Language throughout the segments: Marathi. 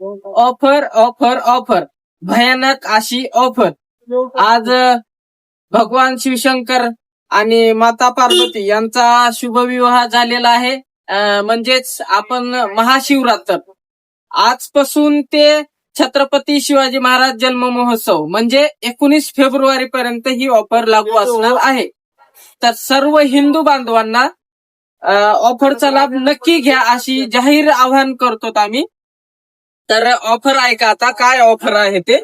ऑफर ऑफर ऑफर, भयानक अशी ऑफर. आज भगवान शिवशंकर आणि माता पार्वती यांचा शुभविवाह झालेला आहे. म्हणजेच आपण महाशिवरात्र आजपासून ते छत्रपती शिवाजी महाराज जन्म महोत्सव म्हणजे 19 फेब्रुवारी पर्यंत ही ऑफर लागू असणार आहे. तर सर्व हिंदू बांधवांना ऑफरचा लाभ नक्की घ्या अशी जाहीर आवाहन करतो आम्ही. तर ऑफर ऐका आता काय ऑफर आहे ते.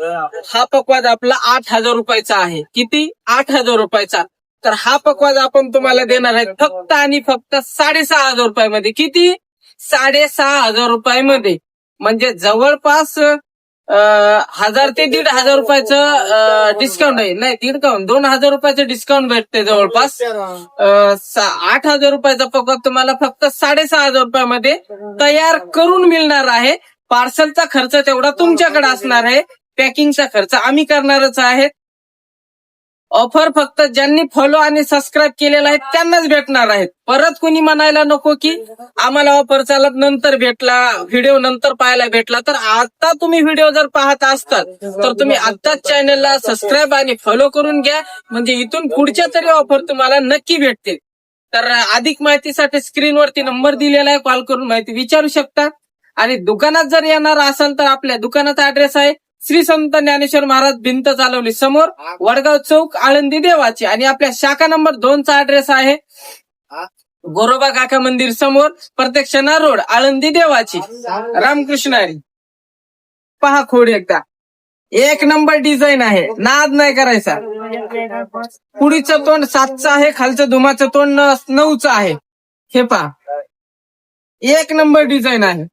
हा पकवाज आपला 8,000 रुपयाचा आहे. किती? 8,000 रुपयाचा. तर हा पकवाज आपण तुम्हाला देणार आहे फक्त आणि फक्त 6,500 रुपयामध्ये. किती? 6,500 रुपयामध्ये. म्हणजे जवळपास 1,000 ते 1,500 रुपयाचं डिस्काउंट आहे. नाही 2,000 रुपयाचं डिस्काउंट भेटते जवळपास. 8,000 रुपयाचा पकवाज तुम्हाला फक्त 6,500 रुपयामध्ये तयार करून मिळणार आहे. पार्सलचा खर्च तेवढा तुमच्याकडे असणार आहे. पॅकिंगचा खर्च आम्ही करणारच आहे. ऑफर फक्त ज्यांनी फॉलो आणि सबस्क्राईब केलेला आहे त्यांनाच भेटणार आहेत. परत कोणी म्हणायला नको की आम्हाला ऑफरचा लाभ नंतर भेटला, व्हिडिओ नंतर पाहायला भेटला. तर आता तुम्ही व्हिडिओ जर पाहत असतात तर तुम्ही आत्ताच चॅनलला सबस्क्राईब आणि फॉलो करून घ्या. म्हणजे इथून पुढच्या तरी ऑफर तुम्हाला नक्की भेटतील. तर अधिक माहितीसाठी स्क्रीनवरती नंबर दिलेला आहे, कॉल करून माहिती विचारू शकता. आणि दुकानात जर येणार असाल तर आपल्या दुकानाचा ऍड्रेस आहे श्री संत ज्ञानेश्वर महाराज भिंत चालवली समोर, वडगाव चौक, आळंदी देवाची. आणि आपल्या शाखा नंबर 2चा ऍड्रेस आहे गोरोबा काका मंदिर समोर, प्रत्यक्षणा रोड, आळंदी देवाची. रामकृष्ण हरी. पहा खोड एकदा, एक नंबर डिझाईन आहे, नाद नाही करायचा. पुढीचं तोंड 7चं आहे, खालचं धुमाचं तोंड 9चं आहे. हे पहा, एक नंबर डिझाईन आहे.